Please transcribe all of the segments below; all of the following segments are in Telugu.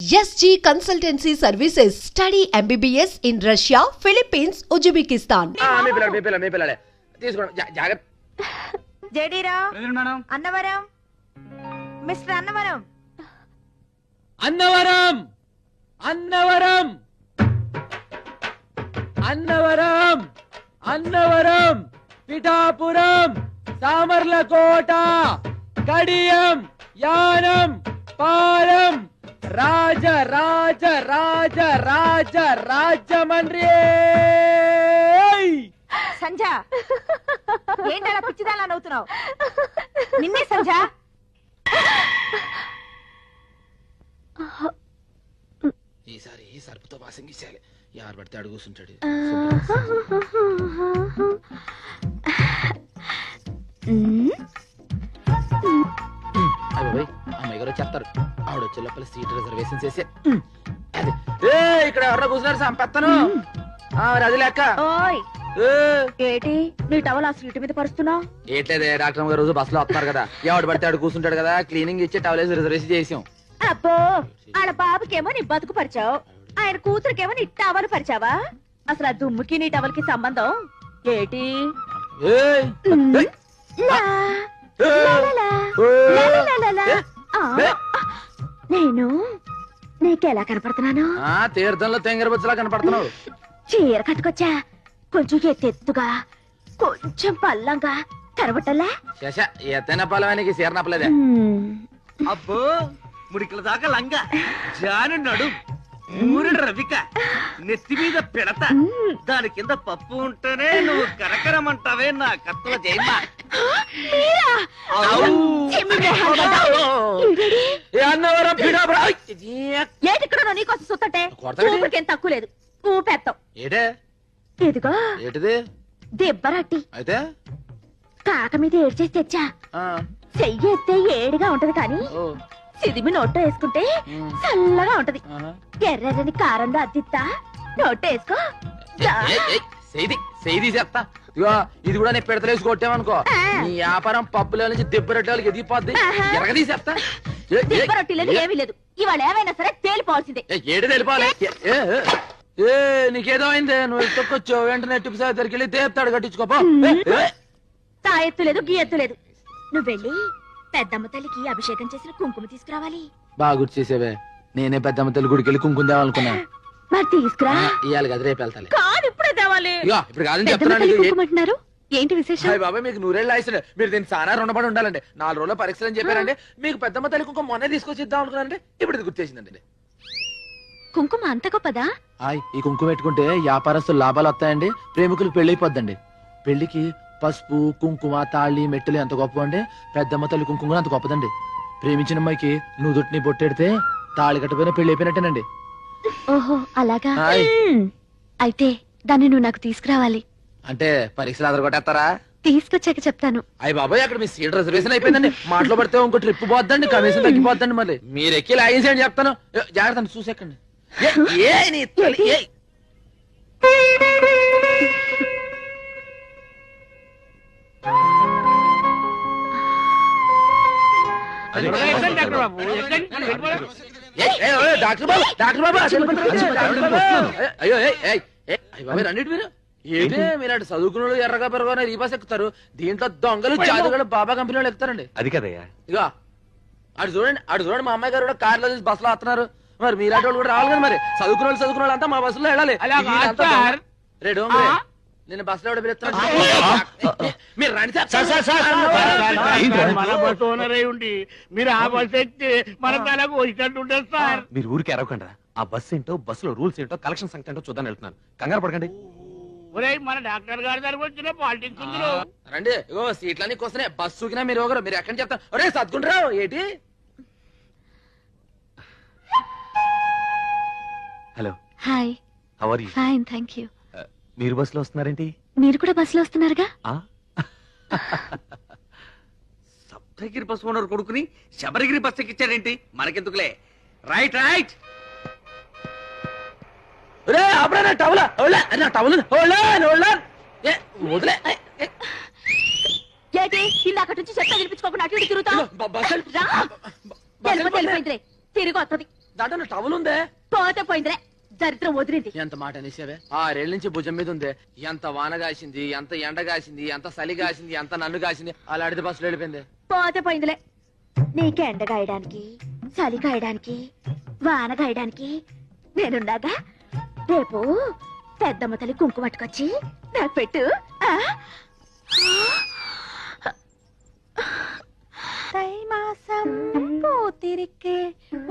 SG Consultancy Services. Study MBBS in Russia, Philippines, Uzbekistan. Annavaram mister Annavaram Annavaram Annavaram Annavaram Annavaram Pithapuram Samalkot Kadiyam Yanam పాలం రాజ రాజ రాజ రాజ రాజమండ్రి సంజ ఏంటలా పిచ్చిదాలా నవ్వుతున్నావు నిన్నే సంజ ఈసారి సరుపుతో బాసింగిచ్చేయాలి ఎవరు పడితే అడుగు కూర్చుంటాడు అబ్బాయి అమ్మాయి గారు చెప్తారు ఆవిడ వచ్చే లోపల సీట్ రిజర్వేషన్ చేసి ఇక్కడ ఎవరో కూర్చున్నారు సంపత్తను అది లెక్క ఓయ్ ఏటి నీ టవల్ ఆ సీటు మీద పరుస్తున్నావు ఏట్లేదే డాక్టర్ గారు రోజు బస్ లో వస్తున్నారు కదా ఎవడు పడితే అడు కూర్చుంటాడు కదా క్లీనింగ్ ఇచ్చి టవల్ వేసి రిజర్వేషన్ చేసాం అబ్బో ఆడ బాబుకేమో నీ బతుకు పరిచావు ఆయన కూతురికేమో నీ టవల్ పరిచావా అసలు ఆ దుమ్ముకి నీ టవల్ కి సంబంధం ఏటి నేను నీకెలా కనపడుతున్నాను తీర్థంలో తెంగరబుచ్చలా కనపడుతున్నావు చీర కట్టుకొచ్చా కొంచెం ఎత్తెత్తుగా కొంచెం పల్లంగా కనబట్టలే ఎత్తైన పల్లవానికి చీర నప్పలేదే అబ్బో ముడికల దాకా లంగా జాను నడు ఊరి రవిక నెత్తి మీద పెడత దాని కింద పప్పు ఉంటేనే నువ్వు కరకరమంటావే నా కత్తుల జయమ్మ ఏటిక్కడ నీకోసం సుత్తటే ఊపిరికేం తక్కువ లేదు ఊపెత్తాం ఏటే ఇదిగో ఏటిది దెబ్బరట్టి అయితే కాక మీద ఏడ్చేసి తెచ్చా చెయ్యి ఎత్తే ఏడిగా ఉంటది కానీ సిదిమి నోట్లో వేసుకుంటే చల్లగా ఉంటది ఎర్రని కారంలో అద్దిత్తా నోట్లో వేసుకో చెప్తా ఇగో ఇది కూడా నేను పెడతలేసి కొట్టామనుకో నీ వ్యాపారం పప్పుల నుంచి దెబ్బరొట్టే వాళ్ళకి ఎదిగిపోద్ది ఎరగదీసేస్తా దెబ్బరొట్టిలేదు ఏమీ లేదు ఇవాళ ఏమైనా సరే తేలిపోవాల్సిందే ఏడు తెలిపాలి నీకేదో అయిందే నువ్వు తొక్కొచ్చావు వెంటనే టిప్స్ దగ్గరికి వెళ్ళి దేపుతాడు కట్టించుకోపో తాయెత్తు లేదు గీయెత్తు లేదు నువ్వు వెళ్ళి పెద్దమ్మ తల్లికి అభిషేకం చేసిన కుంకుమ తీసుకురావాలి బాగా గుర్తు చేసేవే నేనే పెద్దమ్మ తల్లి గుడికి వెళ్ళి కుంకుమ తేవాలనుకున్నా మరి తీసుకురా ఇవాళ కదా రేపు వెళ్తాలి కాదు ఇప్పుడే తేవాలి ఇప్పుడు కాదని చెప్తున్నాను ఏంటి విశేషం బాబాయ్ మీకు నూరేళ్ళు ఆయిస్తుంది మీరు దీన్ని చాలా రుణపడి ఉండాలండి 4 రోజుల పరీక్షలు అని చెప్పారండి మీకు పెద్దమ్మ తల్లి కుంకుమ మొన్నే తీసుకొచ్చి ఇద్దాం అనుకున్నానంటే ఇప్పుడు ఇది గుర్తు చేసిందండి కుంకుమ అంత గొప్పదా ఈ కుంకుమ పెట్టుకుంటే వ్యాపారస్తులు లాభాలు వస్తాయండి ప్రేమికులు పెళ్లి పెళ్లికి పసుపు కుంకుమ తాళి మెట్టెలు ఎంత గొప్ప అండి పెద్దమ్మ తల్లి కుంకుమ అంత గొప్పదండి ప్రేమించిన అమ్మాయికి నుదుటిని బొట్టెడితే తాళి కట్టపోయినా పెళ్లి అయిపోయినట్టేనండి ఓహో అలాగా అయితే దాన్ని నువ్వు నాకు తీసుకురావాలి అంటే పరీక్షలు అదరగొట్టేస్తారా తీసుకొచ్చాక చెప్తాను అయ్యి బాబాయ్ అక్కడ మీ సీట్ రిజర్వేషన్ అయిపోయిందండి మాటలో పడితే ఇంకో ట్రిప్ పోద్దండి కమిషన్ తగ్గిపోద్దండి మళ్ళీ మీరు ఎక్కి లాగించండి చెప్తాను జాగ్రత్త చూసేకండి డాక్టర్ బాబు అయ్యో రండి మీరు ఏంటి మీరు చదువుకున్న ఎర్రగా పెరగా ఈ బస్ ఎక్కుతారు దీంట్లో దొంగలు జాదుగలు బాబా కంపెనీ వాళ్ళు ఎక్కుతారండి అది కదయ్యా ఇక అటు చూడండి మా అమ్మాయి గారు కూడా కార్లో చూసి బస్సులో వస్తున్నారు మరి మీలాంటి వాళ్ళు కూడా రావాలి కదా మరి చదువుకున్న వాళ్ళు అంతా మా బస్సులో వెళ్ళాలి రెడీ నేను బస్సులో ఎవడ పిలుస్తాను మీరు రండి మన బస్సు ఓనరే ఉండి మీరు ఆ బస్సు ఎక్కితే మన తలకు వచ్చినట్టుంటారు సార్ మీరు ఊరికి అరవకండి ఆ బస్సు ఏంటో బస్సులో రూల్స్ ఏంటో కలెక్షన్ సంగతి ఏంటో చూద్దాం వెళ్తున్నాను కంగారు పడకండి ఒరే మన డాక్టర్ గారి దగ్గరకు వచ్చిన పాలిటిక్స్ ఉందిరో రండి ఇగో సీట్లన్నీ కోసనే బస్సు కినా మీరు ఒకరు మీరు ఎక్కడ చెప్తారు ఒరే సర్దుకుంటారావు ఏంటి hello hi how are you fine thank you మీరు బస్సులో వస్తున్నారేంటి మీరు కూడా బస్సులో వస్తున్నారుగా సప్తగిరి బస్సు ఓనర్ కొడుకుని శబరిగిరి బస్సు ఎక్కించాడేంటి మనకెందుకులే రైట్ రైట్ ఇందాక నుంచి చెత్త వినిపించుకోకుండా అటు తిరుగుతా తిరిగి వస్తుంది దాంట్లో టవల్ ఉందే. పోతే పోయిందిరే, దరిద్రం వదిలింది. ఎంత మాట అనేసావే. 6 ఏళ్ళ నుంచి భుజం మీద ఉందే. ఎంత వాన కాసింది, ఎంత ఎండ కాసింది, ఎంత చలి కాసింది, ఎంత నన్ను కాసింది. అలాంటిది బస్సులో వెళ్ళిపోయింది. పోతే పోయిందిలే. నీకు ఎండ గాయడానికి, చలి కాయడానికి, వాన గాయడానికి నేనున్నాగా. రేపు పెద్దమ్మ తల్లి కుంకుమ పట్టుకొచ్చి నాకు పెట్టు. தை மாசம் பூத்திருக்கே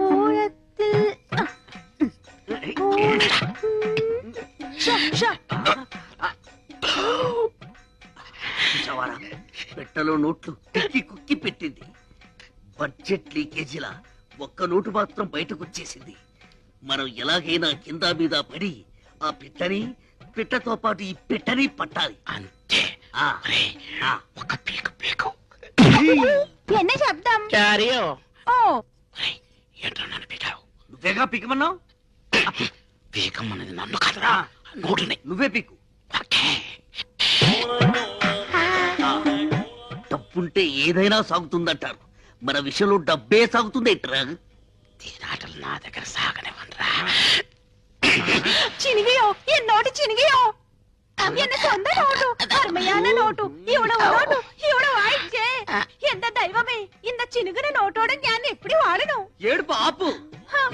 ஓரத்தில் చూసావారా, పెట్టలో నోట్లు తిక్కి కుక్కి పెట్టింది. బడ్జెట్ లీకేజీలా ఒక్క నోటు మాత్రం బయటకు వచ్చేసింది. మనం ఎలాగైనా కింద మీద పడి ఆ పిట్టతో పాటు ఈ పెట్టని పట్టాలి. అంతే. ఒక పీకు పీకు. என்ன శబ్దం? చారియో ఓ ఏంటో నన్ను పీకావు. నువ్వేగా పీకమన్నావు. పీకమన్నది నన్ను కాదురా, నోటుని. నువ్వే పీకు. డబ్బుంటే ఏదైనా సాగుతుందంటారు. మన విషయంలో డబ్బే సాగుతుంది ఏంట్రా? తీరాటలు నా దగ్గర సాగనివ్వనరా. చినిగియో என்னோடு చినిగియో. என்ன சொந்த நோட்டு, அருமையான நோட்டு, இவ்வளவு நோட்டு, இவ்வளவு ஆயிடுச்சே. எந்த தெய்வமே இந்த చినుగున నోటోడ జ్ఞానం ఎప్పుడు వాడను. ఏడుపు ఆపు.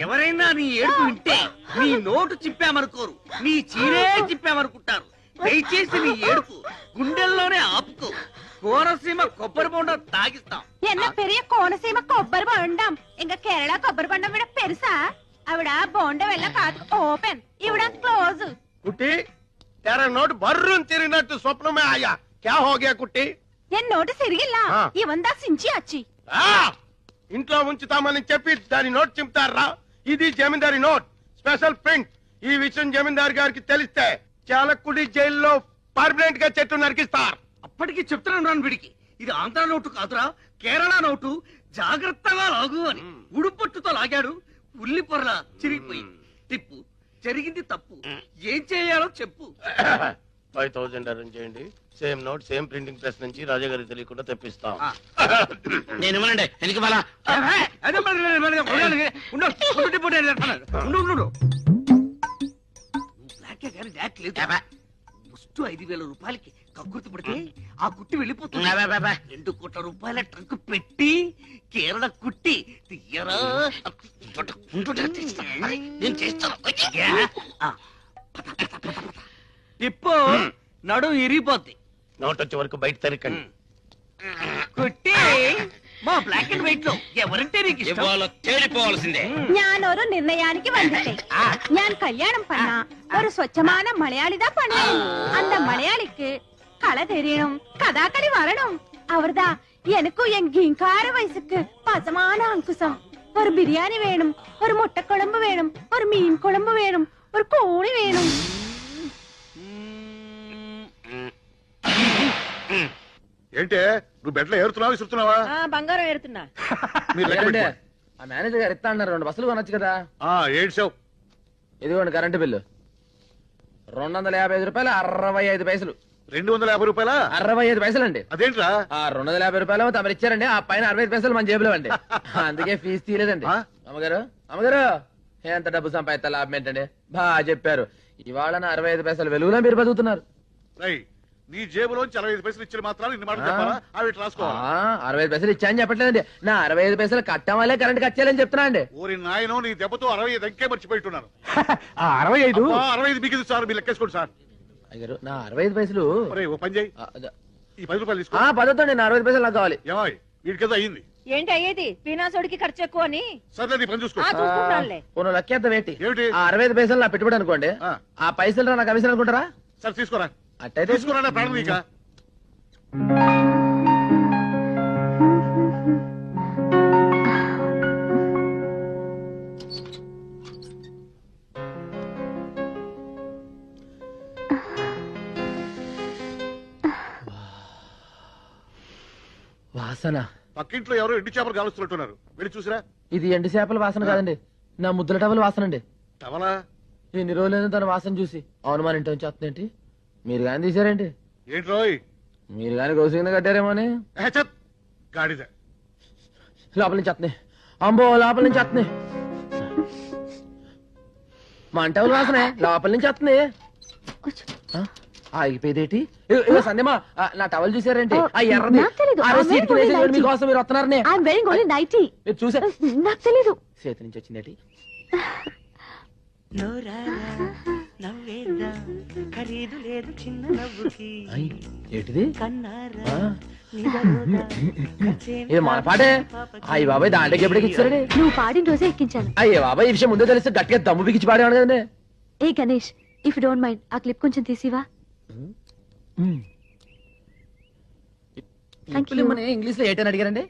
ఎవరైనా నీ ఏడుపు వింటే నీ నోటు చిప్పామనుకోరు, నీ చీరే చిప్పామనుకుంటారు. దయచేసి నీ ఏడుపు గుండెల్లోనే ఆపుకో. కోనసీమ కొబ్బరి బొండం తాగిస్తాం. என்ன பெரிய கோணசீம కొబ్బరి బొండం. ఇంకా కేరళ కొబ్బరి బొండం విడ పెరుసా. అవిడ బొండం వెళ్ళ కాదు ఓపెన్, ఇవిడ క్లోజ్. కుట్టి तेरा नोट बर्रून तिरिगिनट्टु स्वप्न में आया. क्या हो गया कुट्टी? ఎన్ నోటు సిరిగిల్లా ఇవందా సించి అచ్చి. ఇంట్లో ఉంచుతామని చెప్పి దాని నోట్ చింపుతారా? ఇది జమీందారి నోట్, స్పెషల్ ప్రింట్. ఈ విషయం జమీందారు గారికి తెలిస్తే చాలకుడి జైల్లో పర్మనెంట్ గా చెట్టు నరికిస్తారు. అప్పటికి చెప్తున్నాను రాను వీడికి, ఇది ఆంధ్ర నోటు కాదురా, కేరళ నోటు. జాగ్రత్తగా లాగు అని ఉడుపట్టుతో లాగాడు. ఉల్లి పొరలా చిరిగిపోయింది. టిప్పు జరిగింది తప్పు. ఏం చేయాలో చెప్పు. 5000 అరేంజ్ చేయండి. Same note same printing press నుంచి రాజా గారికి తెలియకుండా తెప్పిస్తాం. నేను ఇవ్వనండి. ఎందుకు మళ్ళా? ముస్టు 5000 రూపాయలకి కక్కుర్తి పడితే ఆ కుట్టి వెళ్ళిపోతుంది. 2 కోట్ల రూపాయల ట్రంక్ పెట్టి కేరళ కుట్టి తీయరా. నేను చేస్తాను. టిప్పు నడు ఇరిగిపోద్ది. నోట్ వచ్చే వరకు బయట తరికండి. కుట్టి మా బ్లాక్ అండ్ వైట్ లో ఎవరంటే నీకు ఇష్టం? తేలిపోవాల్సిందే. ഞാനൊരു നിർണയാനിക്ക് വന്നിട്ടേ. ഞാൻ കല്യാണം பண்ண ഒരു സ്വച്ഛமான മലയാളിതാ பண்ணேன். அந்த மலையாளிக்கு கலை தெரியணும், கதாகளி வரணும். அவர்தா எனக்கும் என் கிங்கார வயசுக்கு பசமான அங்குசம். ஒரு பிரியாணி வேணும், ஒரு முட்டை குழம்பு வேணும், ஒரு மீன் குழம்பு வேணும், ஒரு கோழி வேணும். ఏంటే నువ్వు బెడ్లో ఏరుతున్నావా విసురుతున్నావా? బంగారం ఏరుతున్నా. మీరు లెక్క ఏంటండి? పెట్టుకో. ఆ మేనేజర్ గారు ఇస్తా అన్నారు, 2 బస్సులు కొనొచ్చు కదా. ఏడ్చావు. ఇదిగోండి కరెంటు బిల్లు 255 రూపాయలు 65 పైసలు. 250 రూపాయలా? 65 పైసలు అండి. అదేంట్రా? 250 రూపాయలు తమరు ఇచ్చారండి. ఆ పైన 65 పైసలు మన జేబులో అండి. అందుకే ఫీజు తీయలేదండి. అమ్మగారు అమ్మగారు ఎంత డబ్బు సంపాదిస్తా లాభం ఏంటండి? బాగా చెప్పారు. ఇవాళ నా 65 పైసలు వెలుగులో మీరు బతుకుతున్నారు. నీ జేబులోంచి 65 పైసలు ఇచ్చిన మాత్రాలు ఇన్ని మాటలు చెప్పాలా? అవి రాసుకోవాలి. 65 పైసలు ఇచ్చాయని చెప్పట్లేదండి. నా 65 పైసలు కట్టం వల్లే కరెంట్ కట్టాలని చెప్తున్నా అండి. ఓరి నాయనో, నీ దెబ్బతో 65 అంకే మర్చిపోయిట్టున్నాను. 65 65 మిగిలింది సార్, మీరు లెక్కేసుకోండి సార్. అయ్యారు నా 65 పైసలు ఓ పని చేయి, ఈ 10 రూపాయలు తీసుకో. పదవుతుంది. నా 65 పైసలు నాకు కావాలి. ఏమాయి వీడికేదో అయ్యింది. ఏంటి అయ్యేది? పీనాసోడికి ఖర్చు ఎక్కువ అని. సర్లే నీ పని చూసుకో. పోను లెక్కేద్దాం ఏంటి? ఏమిటి? 65 పైసలు నా పెట్టుబడి అనుకోండి. ఆ పైసలు నా కమిషన్ అనుకుంటారా? సరే తీసుకోరా. అట్టయితే తీసుకురా ప్రాణం నీక. వాసన. పక్కింట్లో ఎవరో ఎండు చేపలు కాలుస్తున్నట్టున్నారు, వెళ్ళి చూసిరా. ఇది ఎండు చేపల వాసన కాదండి, నా ముద్దుల టవల వాసన అండి. టవలా? ఎన్ని రోజులైనా తన వాసన చూసి అవును మన ఇంటి నుంచి వస్తుందేంటి? మీరు కానీ తీసారేంటి? ఏంట్రోయ్? మీరు కానీ గౌసు కింద కట్టారేమో అని. గాడిద లోపల నుంచి వస్తున్నాయి. అంబో లోపల నుంచి వస్తున్నాయి. మంటవులు వాసనే లోపల నుంచి వస్తుంది. ఆగిపోయేదేటి సందేమా నా టవల్ చూసారంటే ఆ ఎర్రది సీట్కి వేసేది మీకోసం మీరు వస్తున్నారని మీరు చూసారు. నాకు తెలీదు. చేతి నుంచి వచ్చిందేటి. ఏంటిది ఏ మన పాటే? అయ్యి బాబాయ్ దాంట్లోకి ఎప్పటికి ఇచ్చారండి? నువ్వు పాడిన రోజే ఎక్కించాను. అయ్యే బాబాయ్ ఈ విషయం ముందే తెలిస్తే గట్టిగా దమ్ము బిగించి పాడేవాడు కదండి. ఏ గణేష్, ఇఫ్ డోంట్ మైండ్ ఆ క్లిప్ కొంచెం తీసివా? ఇంగ్లీష్ లో ఏంటని అడిగారండి?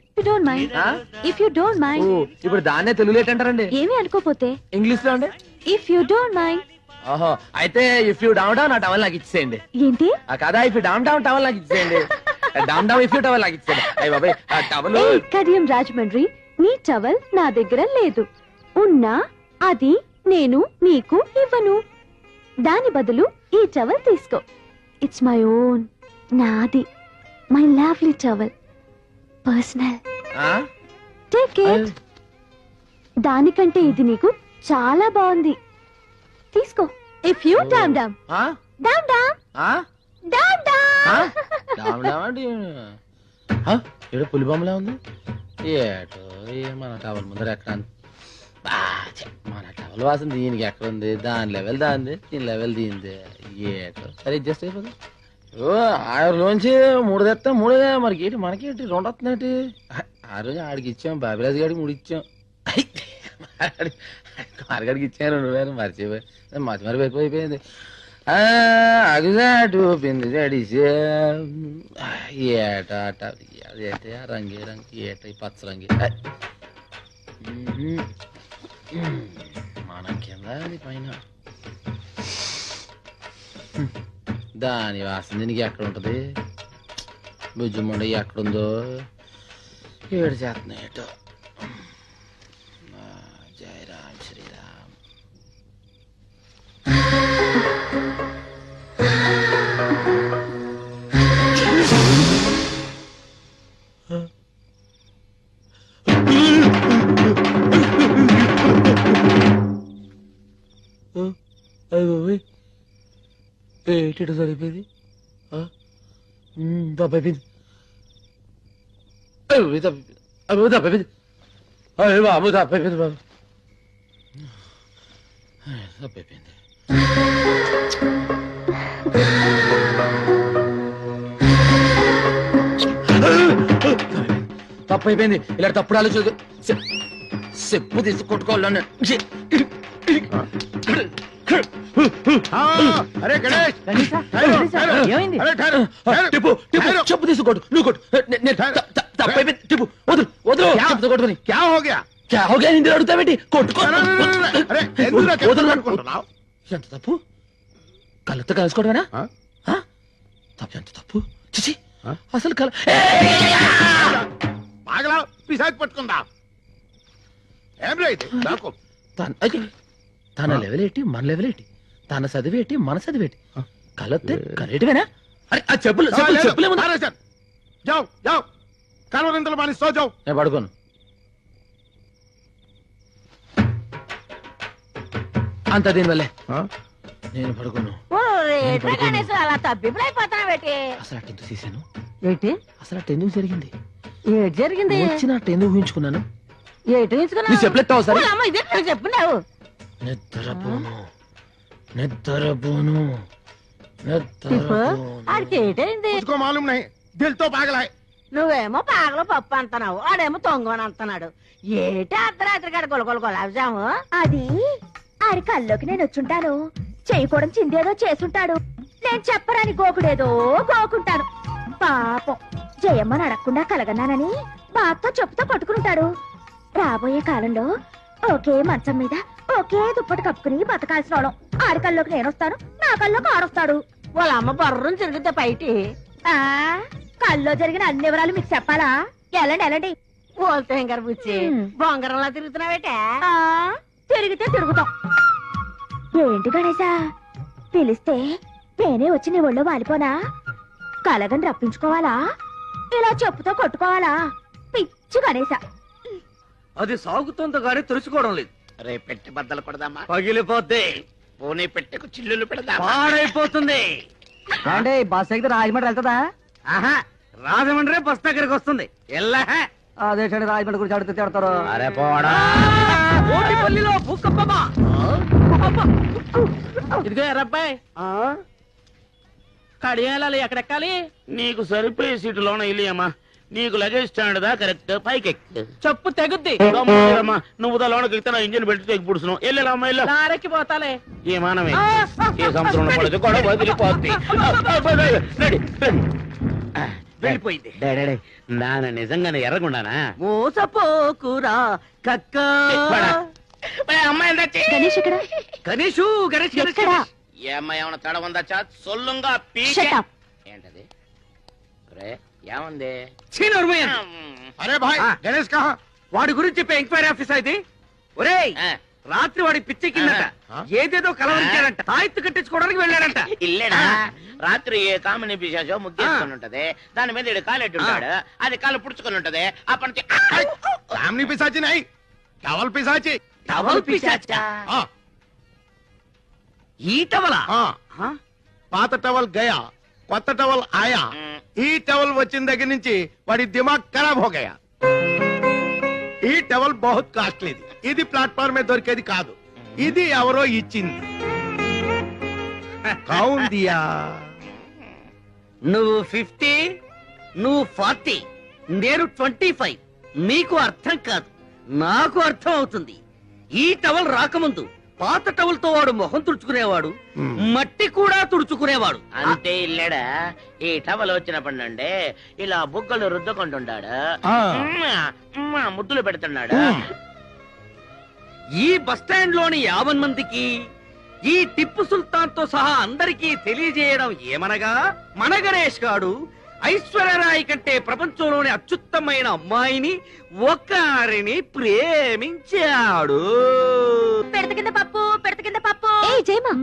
If you don't mind. ఇప్పుడు దాన్నే తెలుగులో ఏంటంటారండి? ఏమీ అనుకోపోతే ఇంగ్లీష్ లో అండి. If you don't mind. ఓహో, అయితే ఇఫ్ యూ డౌన్ డౌన్ ఆ టవల్ నాకు ఇచ్చేయండి. ఏంటి కదా? If you down down towel నాకు ఇచ్చేయండి. Down down if you towel నాకు ఇచ్చేయండి. అయ్య బాబాయ్ ఆ టవల్. కడియం రాజమండ్రి, నీ టవల్ నా దగ్గర లేదు. ఉన్నా అది నేను నీకు ఇవ్వను. దాని బదులు ఈ టవల్ తీసుకో. ఇట్స్ మై ఓన్, నాది. My lovely towel, personal. Take it. దానికంటే ఇది నీకు చాలా బాగుంది. తీసుకో. If you down down down down down down. ఏదో పులి బొమ్మలా ఉంది. ఏటో మన టవల్ ముందర ఎక్కడ మన టవల్ వాసన దీనికి ఎక్కడ ఉంది? దాని లెవెల్ దాంది, దీని లెవెల్ దీనిది. ఏటో సరే అడ్జస్ట్ అయిపోతుంది. ఆరులోంచి 3 తెస్తా 3 మరికేంటి మనకేంటి 2 వస్తున్నాయి. ఆ రోజు ఆడికి ఇచ్చాం, బాబిరాజు గారికి 3 ఇచ్చాం. మార్గాడికి ఇచ్చాను 2 మర్చిపోయి మరి ఎక్కువైపోయింది. అగుజాటు పిండి జడిసి ఏట అదేంటి రంగి రంగి ఏట పచ్చ రంగి మనం కింద అది పైన. దాని వాసన దీనికి ఎక్కడ ఉంటది? భుజముండ ఎక్కడుందో ఏడు చేస్తున్నాయి. ఏటో జై రామ్ శ్రీరామ్. ఏంటి సరిపోయింది? తప్పైపోయింది. తప్పైపోయింది బాబు, తప్పైపోయింది బాబు, తప్పైపోయింది. తప్పైపోయింది. ఇలా తప్పుడు ఆలోచన చెప్పు తీసి కొట్టుకోవాలని. అరే గణేష్, ఏమైంది? చెప్పు తీసుకోడు నువ్వు కొట్టు. తప్పైపోయింది. టిప్పు వదులు వదులు. చెప్పుతో కొట్టుకుని క్యా హో గయా? క్యా హో గయా నిన్ను అడుగుతావేంటి? కొట్టుకో. ఎంత తప్పు? కళ్ళతో కలుసుకోవడమేనా? తప్పు. ఎంత తప్పు? చిచి అసలు కల బాగలా పిశాచి పట్టుకుందా? ఏం రైతే నాకు తన లెవెల్ ఏంటి, మన లెవెల్ ఏంటి? తన చదివేటి, మన చదివేటి? కలొత్తే కలేటివేనా? చెప్పులు చెప్పులేము. జావ్ జావ్ కలవరింతలు మాని సో జావ్. నేను పడుకోను. అంత దీనివల్లే నేను పడుకోను. అలా తబ్బిబ్బులైపోతావేటి? అసలు అటు ఎందుకు చేశాను? ఏంటి అసలు అటు ఎందుకు జరిగింది? ఏటి జరిగింది? వచ్చినట్టు ఎందుకు ఊహించుకున్నాను? ఏటి నీ చెప్పలేస్తావు సరే? చెప్పున్నావు. నిద్రపోను ఆడికి ఏటైంది? उसको मालूम नहीं, दिल तो पागल है. నువ్వేమో పాగలో పప్పు అంటున్నావు, ఆడేమో తొంగని అంటున్నాడు. ఏటి అర్ధరాత్రి కాడ గొలగొల గులాబ్జాము? అది ఆడి కల్లోకి నేను వచ్చుంటాను. చేయకూడదు చిందేదో చేసుంటాడు. నేను చెప్పరాని గోకుడేదో గోకుంటాను. పాపం జయమ్మని అడగకుండా కలగన్నానని బాతో చెప్పుతో పట్టుకుంటాడు. రాబోయే కాలంలో ఒకే మంచం మీద ఒకే దుప్పటి కప్పుకుని బతకాల్సిన వాళ్ళం. ఆడి కల్లోకి నేనొస్తాను, నా కల్లోకి ఆడొస్తాడు. వాళ్ళ అమ్మ బర్రం తిరుగుతా బయటి. కల్లో జరిగిన అన్ని వివరాలు మీకు చెప్పాలా? ఎలాండి ఓల్తేం గారు బుచ్చి బొంగరంలా తిరుగుతున్నావేటే? తిరిగితే తిరుగుతాం. ఏంటి గణేశా, పిలిస్తే నేనే వచ్చి నీ ఒళ్ళో వాలిపోనా? కలగని రప్పించుకోవాలా? ఇలా చెప్పుతో కొట్టుకోవాలా? పిచ్చి గణేశా. అది సాగుతుందో గానీ తెలుసుకోవడం లేదు. రే పెట్టి బద్దలు కొడదామా? పగిలిపోద్ది. పోనీ పెట్టకు చిల్లులు పెడదా పాడైపోతుంది. అంటే బస్ ఎక్కితే రాజమండ్రి వెళ్తుందా? ఆహా, రాజమండ్రి బస్ దగ్గరికి వస్తుంది. ఎల్లా అదే రాజమండ్రి గురించి అడిగితే తిడతారు. అరే పోడా ఓటిపల్లిలో భూకంపమా? ఇదిగో ఎర్రబ్బాయి కడియాలి ఎక్కడెక్కాలి? నీకు సరిపోయే సీటులోన ఇల్లేమ్మా. నీకు లగేజ్ స్టాండ్ దా కరెక్ట్ పైకి చెప్పు తెగుద్ది. నువ్వు దా లోనకి ఎక్కితే నా ఇంజిన్ పెట్టి తెగి పుడుస్తున్నావు. వెళ్ళామ్మా ఇల్లు నారెక్కి పోతాలే. ఏ మానమే ఏ సంవత్సరంలో పడదు గొడవ వదిలిపోద్ది. వెళ్ళిపోయింది. నాన్న నిజంగానే ఎర్రగుండానా? మోసపోకురా కక్క. అమ్మాయి గణేష్ ఇక్కడ గణేషు గణేష్ గణేష్ ఎక్కడా? ఏ అమ్మాయి ఏమన్నా తడ ఉందా? చా సొల్లుంగా Shut up. ఏంటది? రే ఏముంది? అరే భాయ్ గణేష్ కహా? వాడి గురించి చెప్పే ఎంక్వైరీ ఆఫీసర్ ఇది. ఒరేయ్ ఆ. రాత్రి వాడి పిచ్చెక్కిందట. ఆ? ఏదేదో కలవరించాడంట. తాయెత్తు కట్టించుకోవడానికి వెళ్ళాడంట. ఇల్లేడా రాత్రి ఏ కామిని పిశాచో ముగ్గేసుకొని ఉంటది. దాని మీద ఈడు కాలెట్టి ఉంటాడు. అది కాలు పుడుచుకొని ఉంటది. అప్పటి నుంచి ఫ్యామిలీ పిశాచి నై టవల్ పిశాచి. టవల్ పిశాచా? ఆ, ఈ టవలా? ఆ. ఆ? పాత టవల్ గయా కొత్త టవల్ ఆయా. ఈ టవల్ వచ్చిన దగ్గర నుంచి వాడి దిమాగ్ ఖరాబ్ హో గయా. ఈ టవల్ బహుత్ కాస్ట్లీది. ఇది ప్లాట్ఫామ్ మీద దొరికేది కాదు. ఇది ఎవరో ఇచ్చింది. కౌన్ దియా? నువ్వు 50, నువ్వు 40, నేను 25. నీకు అర్థం కాదు, నాకు అర్థం అవుతుంది. ఈ టవల్ రాకముందు పాత టవల్ తో వాడు మొహం తుడుచుకునేవాడు, మట్టి కూడా తుడుచుకునేవాడు. అంతే ఇల్లేడా ఈ టవల్ వచ్చినప్పటి నుండి ఇలా బుగ్గలు రుద్దుకుంటుంటాడు. ముద్దులు పెడుతున్నాడు. ఈ బస్ స్టాండ్ లోని 50 మందికి ఈ టిప్పు సుల్తాన్ తో సహా అందరికీ తెలియజేయడం ఏమనగా, మన గణేష్ గాడు ఐశ్వర్యరాయ్ కంటే ప్రపంచంలోని అత్యుత్తమైన అమ్మాయిని ఒకరిని ప్రేమించాడు. పెడత కింద పప్పు. ఏ జయమా